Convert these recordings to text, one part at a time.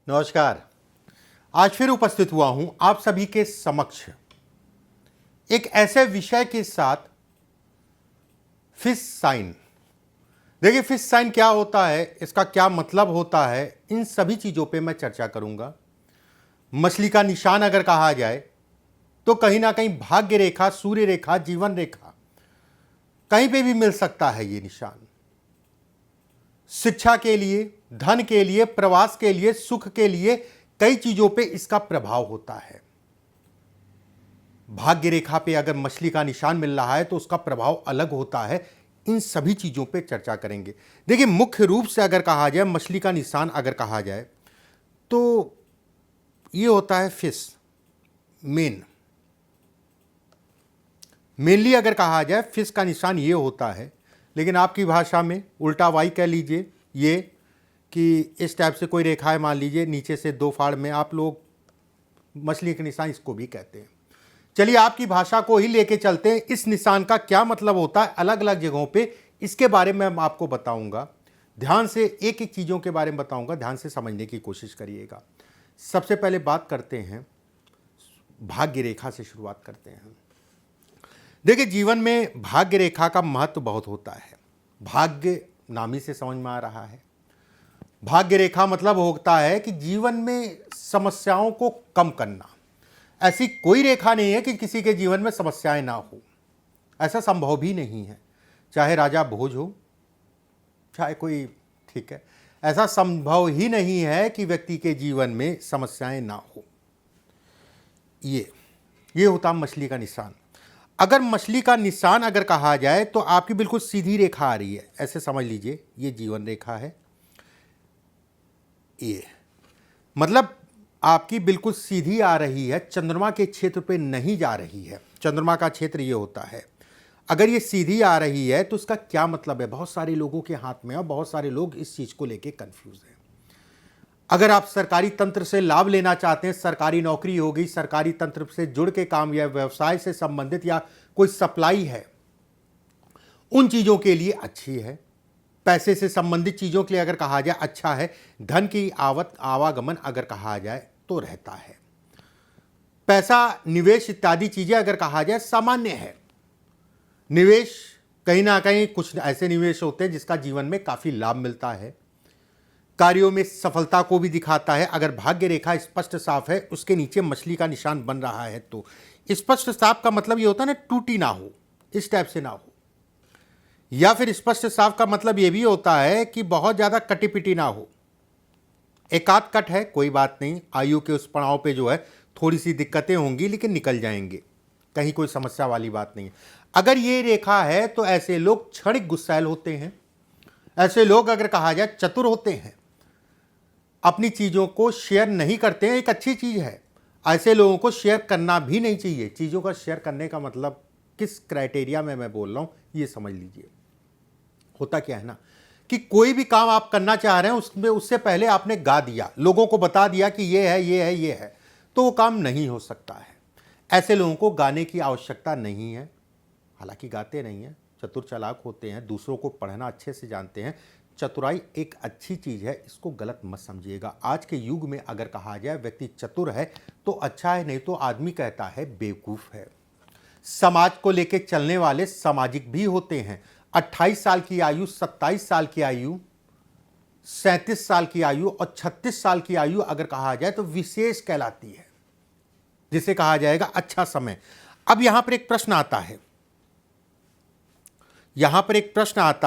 नमस्कार। आज फिर उपस्थित हुआ हूं आप सभी के समक्ष एक ऐसे विषय के साथ, फिश साइन। देखिए, फिश साइन क्या होता है, इसका क्या मतलब होता है, इन सभी चीज़ों पे मैं चर्चा करूंगा। मछली का निशान अगर कहा जाए तो कहीं ना कहीं भाग्य रेखा, सूर्य रेखा, जीवन रेखा, कहीं पे भी मिल सकता है ये निशान। शिक्षा के लिए, धन के लिए, प्रवास के लिए, सुख के लिए, कई चीजों पे इसका प्रभाव होता है। भाग्य रेखा पे अगर मछली का निशान मिल रहा है तो उसका प्रभाव अलग होता है। इन सभी चीजों पे चर्चा करेंगे। देखिए, मुख्य रूप से अगर कहा जाए, मछली का निशान अगर कहा जाए तो ये होता है फिश। मेनली अगर कहा जाए, फिश का निशान ये होता है, लेकिन आपकी भाषा में उल्टा वाई कह लीजिए, ये कि इस टाइप से कोई रेखा है, मान लीजिए नीचे से दो फाड़ में, आप लोग मछली के निशान इसको भी कहते हैं। चलिए, आपकी भाषा को ही लेके चलते हैं। इस निशान का क्या मतलब होता है अलग अलग जगहों पे, इसके बारे में मैं आपको बताऊंगा। ध्यान से एक एक चीज़ों के बारे में बताऊंगा, ध्यान से समझने की कोशिश करिएगा। सबसे पहले बात करते हैं, भाग्य रेखा से शुरुआत करते हैं। देखिए, जीवन में भाग्य रेखा का महत्व बहुत होता है। भाग्य नाम ही से समझ में आ रहा है। भाग्य रेखा मतलब होता है कि जीवन में समस्याओं को कम करना। ऐसी कोई रेखा नहीं है कि किसी के जीवन में समस्याएं ना हो, ऐसा संभव भी नहीं है। चाहे राजा भोज हो, चाहे कोई, ठीक है, ऐसा संभव ही नहीं है कि व्यक्ति के जीवन में समस्याएं ना हो। ये होता मछली का निशान। अगर मछली का निशान अगर कहा जाए तो आपकी बिल्कुल सीधी रेखा आ रही है, ऐसे समझ लीजिए, ये जीवन रेखा है। ये मतलब आपकी बिल्कुल सीधी आ रही है, चंद्रमा के क्षेत्र पे नहीं जा रही है। चंद्रमा का क्षेत्र ये होता है। अगर ये सीधी आ रही है तो उसका क्या मतलब है, बहुत सारे लोगों के हाथ में, और बहुत सारे लोग इस चीज़ को लेके कंफ्यूज हैं। अगर आप सरकारी तंत्र से लाभ लेना चाहते हैं, सरकारी नौकरी हो गई, सरकारी तंत्र से जुड़ के काम या व्यवसाय से संबंधित या कोई सप्लाई है, उन चीज़ों के लिए अच्छी है। पैसे से संबंधित चीज़ों के लिए अगर कहा जाए अच्छा है। धन की आवागमन अगर कहा जाए तो रहता है। पैसा, निवेश इत्यादि चीज़ें अगर कहा जाए सामान्य है। निवेश कहीं ना कहीं कुछ ऐसे निवेश होते हैं जिसका जीवन में काफ़ी लाभ मिलता है, कार्यों में सफलता को भी दिखाता है। अगर भाग्य रेखा स्पष्ट साफ है, उसके नीचे मछली का निशान बन रहा है, तो स्पष्ट साफ का मतलब ये होता है ना, टूटी ना हो, इस टाइप से ना हो। या फिर स्पष्ट साफ का मतलब ये भी होता है कि बहुत ज़्यादा कटी पिटी ना हो। एकाध कट है, कोई बात नहीं, आयु के उस पड़ाव पे जो है थोड़ी सी दिक्कतें होंगी, लेकिन निकल जाएंगे, कहीं कोई समस्या वाली बात नहीं है। अगर ये रेखा है तो ऐसे लोग क्षणिक गुस्सैल होते हैं। ऐसे लोग अगर कहा जाए चतुर होते हैं, अपनी चीज़ों को शेयर नहीं करते हैं, एक अच्छी चीज़ है। ऐसे लोगों को शेयर करना भी नहीं चाहिए। चीज़ों का शेयर करने का मतलब किस क्राइटेरिया में मैं बोल रहा हूँ, ये समझ लीजिए। होता क्या है ना, कि कोई भी काम आप करना चाह रहे हैं, उसमें उससे पहले आपने गा दिया, लोगों को बता दिया कि ये है, ये है, ये है, तो वो काम नहीं हो सकता है। ऐसे लोगों को गाने की आवश्यकता नहीं है। हालांकि गाते नहीं हैं, चतुर चालाक होते हैं, दूसरों को पढ़ना अच्छे से जानते हैं। चतुराई एक अच्छी चीज़ है, इसको गलत मत समझिएगा। आज के युग में अगर कहा जाए व्यक्ति चतुर है तो अच्छा है, नहीं तो आदमी कहता है बेवकूफ़ है। समाज को लेकर चलने वाले सामाजिक भी होते हैं। 28 साल की आयु, 27 साल की आयु, 37 साल की आयु और 36 साल की आयु अगर कहा जाए तो विशेष कहलाती है, जिसे कहा जाएगा अच्छा समय। अब यहां पर एक प्रश्न आता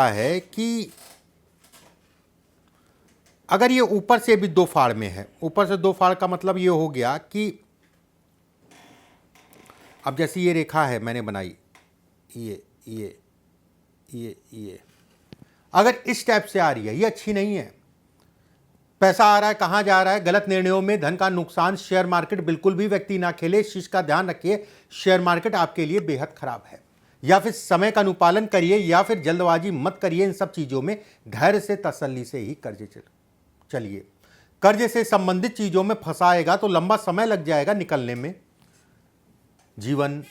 है, कि अगर ये ऊपर से भी दो फाड़ में है, ऊपर से दो फाड़ का मतलब ये हो गया कि अब जैसे ये रेखा है मैंने बनाई, ये अगर इस टाइप से आ रही है, ये अच्छी नहीं है। पैसा आ रहा है, कहाँ जा रहा है, गलत निर्णयों में, धन का नुकसान। शेयर मार्केट बिल्कुल भी व्यक्ति ना खेले, इस चीज का ध्यान रखिए। शेयर मार्केट आपके लिए बेहद खराब है। या फिर समय का अनुपालन करिए, या फिर जल्दबाजी मत करिए। इन सब चीजों में धैर्य से, तसल्ली से ही कर्ज चलिए। कर्ज से संबंधित चीजों में फंसाएगा तो लंबा समय लग जाएगा निकलने में। जीवन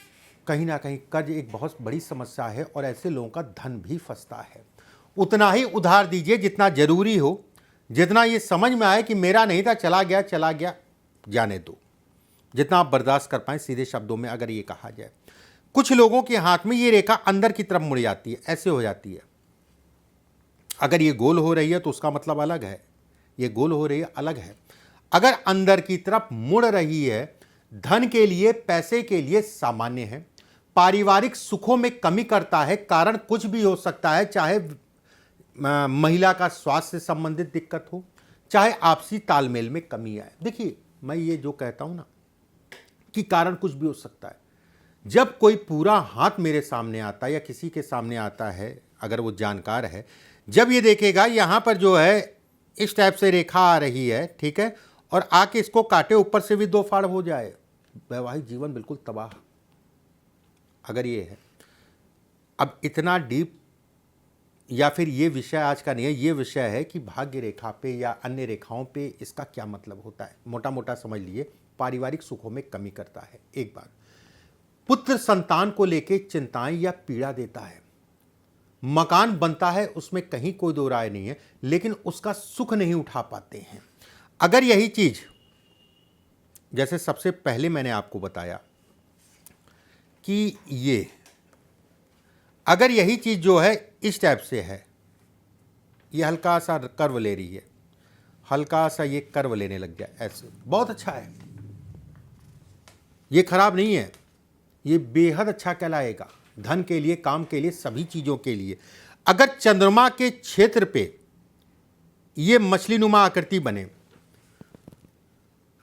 कहीं ना कहीं कर्ज एक बहुत बड़ी समस्या है, और ऐसे लोगों का धन भी फंसता है। उतना ही उधार दीजिए जितना जरूरी हो। जितना ये समझ में आए कि मेरा नहीं था, चला गया चला गया, जाने दो, जितना आप बर्दाश्त कर पाएं, सीधे शब्दों में अगर ये कहा जाए। कुछ लोगों के हाथ में ये रेखा अंदर की तरफ मुड़ जाती है, ऐसे हो जाती है। अगर ये गोल हो रही है तो उसका मतलब अलग है, ये गोल हो रही है अलग है। अगर अंदर की तरफ मुड़ रही है, धन के लिए, पैसे के लिए सामान्य है। पारिवारिक सुखों में कमी करता है, कारण कुछ भी हो सकता है, चाहे महिला का स्वास्थ्य से संबंधित दिक्कत हो, चाहे आपसी तालमेल में कमी आए। देखिए, मैं ये जो कहता हूं ना कि कारण कुछ भी हो सकता है, जब कोई पूरा हाथ मेरे सामने आता है या किसी के सामने आता है, अगर वो जानकार है, जब ये देखेगा यहां पर जो है इस टाइप से रेखा आ रही है, ठीक है, और आके इसको काटे, ऊपर से भी 2 फाड़ हो जाए, वैवाहिक जीवन बिल्कुल तबाह। अगर ये है, अब इतना डीप या फिर ये विषय आज का नहीं है, ये विषय है कि भाग्य रेखा पे या अन्य रेखाओं पे इसका क्या मतलब होता है। मोटा मोटा समझ लिए, पारिवारिक सुखों में कमी करता है। एक बार पुत्र संतान को लेके चिंताएं या पीड़ा देता है। मकान बनता है, उसमें कहीं कोई दो राय नहीं है, लेकिन उसका सुख नहीं उठा पाते हैं। अगर यही चीज, जैसे सबसे पहले मैंने आपको बताया कि ये, अगर यही चीज जो है इस टाइप से है, ये हल्का सा कर्व ले रही है, हल्का सा ये कर्व लेने लग गया, ऐसे बहुत अच्छा है, ये खराब नहीं है, ये बेहद अच्छा कहलाएगा धन के लिए, काम के लिए, सभी चीजों के लिए। अगर चंद्रमा के क्षेत्र पे ये मछलीनुमा आकृति बने,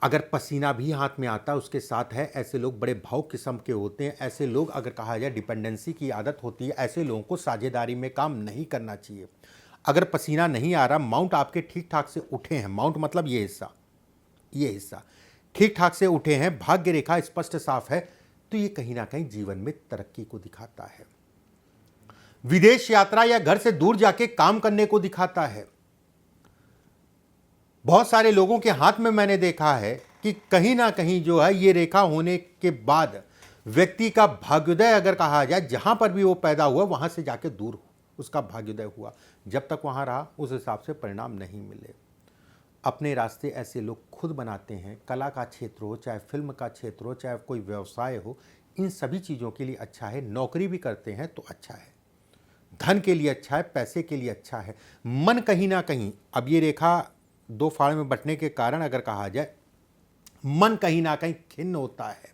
अगर पसीना भी हाथ में आता है उसके साथ है, ऐसे लोग बड़े भावुक किस्म के होते हैं। ऐसे लोग, अगर कहा जाए डिपेंडेंसी की आदत होती है, ऐसे लोगों को साझेदारी में काम नहीं करना चाहिए। अगर पसीना नहीं आ रहा, माउंट आपके ठीक ठाक से उठे हैं, माउंट मतलब ये हिस्सा ठीक ठाक से उठे हैं, भाग्य रेखा स्पष्ट साफ है, तो ये कहीं ना कहीं जीवन में तरक्की को दिखाता है। विदेश यात्रा या घर से दूर जाके काम करने को दिखाता है। बहुत सारे लोगों के हाथ में मैंने देखा है कि कहीं ना कहीं जो है ये रेखा होने के बाद व्यक्ति का भाग्योदय, अगर कहा जाए, जहां पर भी वो पैदा हुआ वहां से जाके दूर उसका भाग्योदय हुआ, जब तक वहां रहा उस हिसाब से परिणाम नहीं मिले। अपने रास्ते ऐसे लोग खुद बनाते हैं। कला का क्षेत्र हो, चाहे फिल्म का क्षेत्र हो, चाहे कोई व्यवसाय हो, इन सभी चीज़ों के लिए अच्छा है। नौकरी भी करते हैं तो अच्छा है, धन के लिए अच्छा है, पैसे के लिए अच्छा है। मन कहीं ना कहीं, अब ये रेखा 2 फाड़ में बंटने के कारण अगर कहा जाए, मन कहीं ना कहीं खिन्न होता है।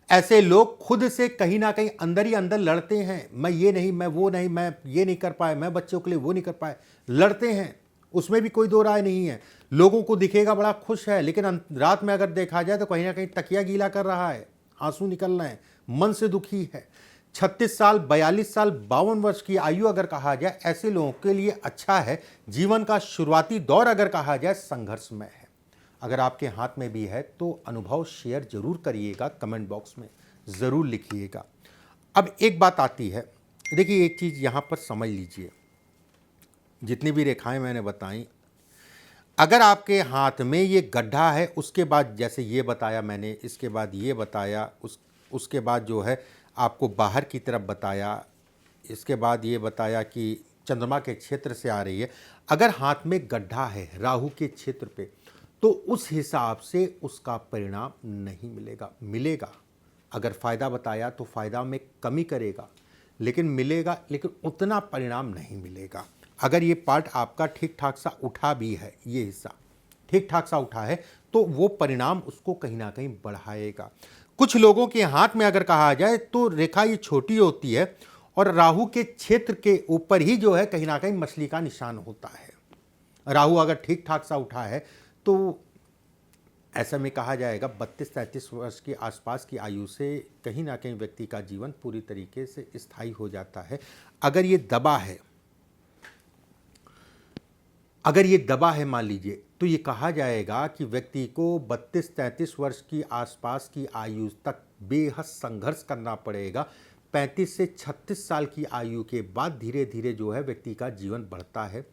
ऐसे लोग खुद से कहीं ना कहीं अंदर ही अंदर लड़ते हैं, मैं ये नहीं, मैं वो नहीं, मैं ये नहीं कर पाए, मैं बच्चों के लिए वो नहीं कर पाए, लड़ते हैं। उसमें भी कोई दो राय नहीं है। लोगों को दिखेगा बड़ा खुश है, लेकिन रात में अगर देखा जाए तो कहीं ना कहीं तकिया गीला कर रहा है, आंसू निकल रहे हैं, मन से दुखी है। 36 साल, 42 साल, 52 वर्ष की आयु अगर कहा जाए, ऐसे लोगों के लिए अच्छा है। जीवन का शुरुआती दौर अगर कहा जाए संघर्षमय है। अगर आपके हाथ में भी है तो अनुभव शेयर जरूर करिएगा, कमेंट बॉक्स में ज़रूर लिखिएगा। अब एक बात आती है, देखिए एक चीज़ यहाँ पर समझ लीजिए, जितनी भी रेखाएं मैंने बताई, अगर आपके हाथ में ये गड्ढा है, उसके बाद जैसे ये बताया मैंने, इसके बाद ये बताया, उसके बाद जो है आपको बाहर की तरफ बताया, इसके बाद ये बताया कि चंद्रमा के क्षेत्र से आ रही है। अगर हाथ में गड्ढा है राहु के क्षेत्र पे, तो उस हिसाब से उसका परिणाम नहीं मिलेगा। अगर फ़ायदा बताया तो फ़ायदा में कमी करेगा, लेकिन मिलेगा, लेकिन उतना परिणाम नहीं मिलेगा। अगर ये पार्ट आपका ठीक ठाक सा उठा भी है, ये हिस्सा ठीक ठाक सा उठा है, तो वो परिणाम उसको कहीं ना कहीं बढ़ाएगा। कुछ लोगों के हाथ में अगर कहा जाए तो रेखा ये छोटी होती है और राहु के क्षेत्र के ऊपर ही जो है कहीं ना कहीं मछली का निशान होता है। राहु अगर ठीक ठाक सा उठा है तो ऐसा में कहा जाएगा 32-33 वर्ष के आसपास की आयु से कहीं ना कहीं व्यक्ति का जीवन पूरी तरीके से स्थायी हो जाता है। अगर ये दबा है मान लीजिए, तो ये कहा जाएगा कि व्यक्ति को 32-33 वर्ष की आसपास की आयु तक बेहद संघर्ष करना पड़ेगा। 35 से 36 साल की आयु के बाद धीरे धीरे जो है व्यक्ति का जीवन बढ़ता है।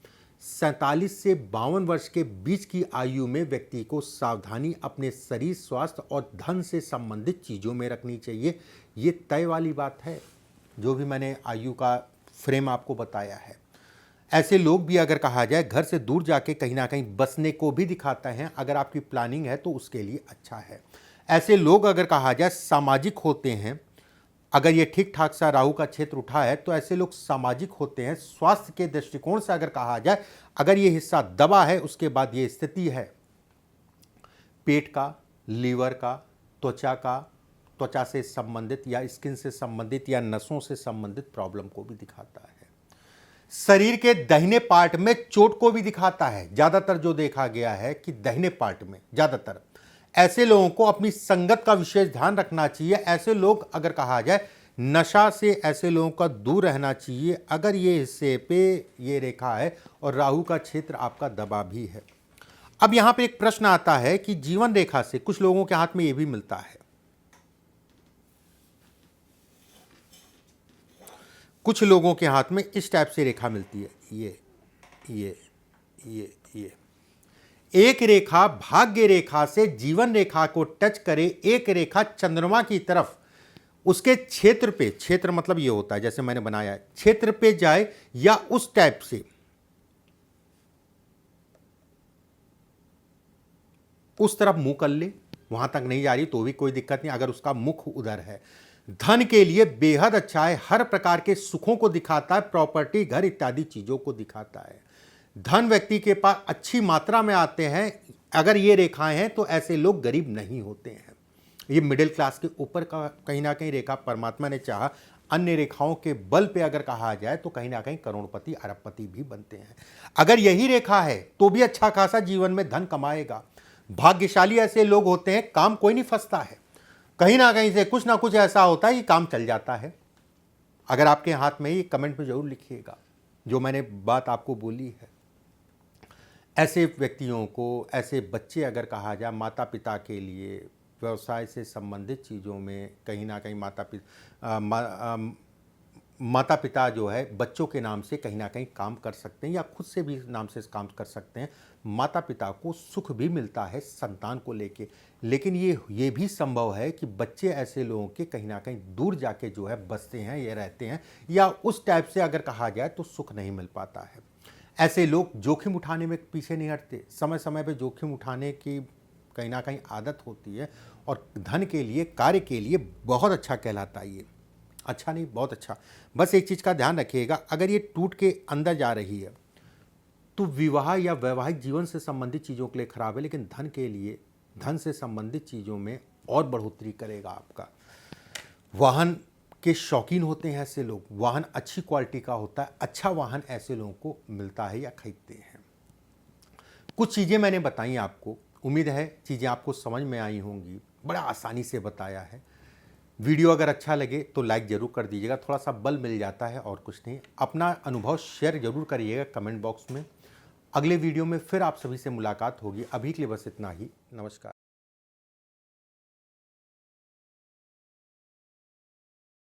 47 से 52 वर्ष के बीच की आयु में व्यक्ति को सावधानी अपने शरीर, स्वास्थ्य और धन से संबंधित चीज़ों में रखनी चाहिए। ये तय वाली बात है, जो भी मैंने आयु का फ्रेम आपको बताया है। ऐसे लोग भी अगर कहा जाए घर से दूर जाके कहीं ना कहीं बसने को भी दिखाते हैं। अगर आपकी प्लानिंग है तो उसके लिए अच्छा है। ऐसे लोग अगर कहा जाए सामाजिक होते हैं। अगर ये ठीक ठाक सा राहु का क्षेत्र उठा है तो ऐसे लोग सामाजिक होते हैं। स्वास्थ्य के दृष्टिकोण से अगर कहा जाए, अगर ये हिस्सा दबा है उसके बाद ये स्थिति है पेट का, लीवर का, त्वचा से संबंधित या स्किन से संबंधित या नसों से संबंधित प्रॉब्लम को भी दिखाता है। शरीर के दाहिने पार्ट में चोट को भी दिखाता है। ज्यादातर जो देखा गया है कि दाहिने पार्ट में ज्यादातर ऐसे लोगों को अपनी संगत का विशेष ध्यान रखना चाहिए। ऐसे लोग अगर कहा जाए नशा से ऐसे लोगों का दूर रहना चाहिए अगर ये हिस्से पे ये रेखा है और राहु का क्षेत्र आपका दबा भी है। अब यहां पे एक प्रश्न आता है कि जीवन रेखा से कुछ लोगों के हाथ में ये भी मिलता है, कुछ लोगों के हाथ में इस टाइप से रेखा मिलती है। ये एक रेखा भाग्य रेखा से जीवन रेखा को टच करे, एक रेखा चंद्रमा की तरफ उसके क्षेत्र पे, क्षेत्र मतलब ये होता है जैसे मैंने बनाया है, क्षेत्र पे जाए या उस टाइप से उस तरफ मुंह कर ले, वहां तक नहीं जा रही तो भी कोई दिक्कत नहीं। अगर उसका मुख उधर है, धन के लिए बेहद अच्छा है। हर प्रकार के सुखों को दिखाता है, प्रॉपर्टी, घर इत्यादि चीजों को दिखाता है। धन व्यक्ति के पास अच्छी मात्रा में आते हैं। अगर ये रेखाएं हैं तो ऐसे लोग गरीब नहीं होते हैं। ये मिडिल क्लास के ऊपर का कहीं ना कहीं रेखा परमात्मा ने चाहा। अन्य रेखाओं के बल पे अगर कहा जाए तो कहीं ना कहीं करोड़पति अरबपति भी बनते हैं। अगर यही रेखा है तो भी अच्छा खासा जीवन में धन कमाएगा। भाग्यशाली ऐसे लोग होते हैं, काम कोई नहीं फंसता है, कहीं ना कहीं से कुछ ना कुछ ऐसा होता है कि काम चल जाता है। अगर आपके हाथ में ही कमेंट में जरूर लिखिएगा जो मैंने बात आपको बोली है। ऐसे व्यक्तियों को, ऐसे बच्चे अगर कहा जाए माता पिता के लिए व्यवसाय से संबंधित चीज़ों में कहीं ना कहीं माता पिता जो है बच्चों के नाम से कहीं ना कहीं काम कर सकते हैं या खुद से भी नाम से काम कर सकते हैं। माता पिता को सुख भी मिलता है संतान को लेके, लेकिन ये भी संभव है कि बच्चे ऐसे लोगों के कहीं ना कहीं दूर जाके जो है बसते हैं या रहते हैं, या उस टाइप से अगर कहा जाए तो सुख नहीं मिल पाता है। ऐसे लोग जोखिम उठाने में पीछे नहीं हटते, समय समय पे जोखिम उठाने की कहीं ना कहीं आदत होती है और धन के लिए, कार्य के लिए बहुत अच्छा कहलाता है। ये अच्छा नहीं, बहुत अच्छा। बस एक चीज़ का ध्यान रखिएगा, अगर ये टूट के अंदर जा रही है तो विवाह या वैवाहिक जीवन से संबंधित चीज़ों के लिए खराब है, लेकिन धन के लिए, धन से संबंधित चीज़ों में और बढ़ोतरी करेगा आपका। वाहन के शौकीन होते हैं ऐसे लोग, वाहन अच्छी क्वालिटी का होता है, अच्छा वाहन ऐसे लोगों को मिलता है या खरीदते हैं। कुछ चीज़ें मैंने बताई आपको, उम्मीद है चीज़ें आपको समझ में आई होंगी। बड़ा आसानी से बताया है। वीडियो अगर अच्छा लगे तो लाइक ज़रूर कर दीजिएगा, थोड़ा सा बल मिल जाता है और कुछ नहीं। अपना अनुभव शेयर ज़रूर करिएगा कमेंट बॉक्स में। अगले वीडियो में फिर आप सभी से मुलाकात होगी। अभी के लिए बस इतना ही। नमस्कार।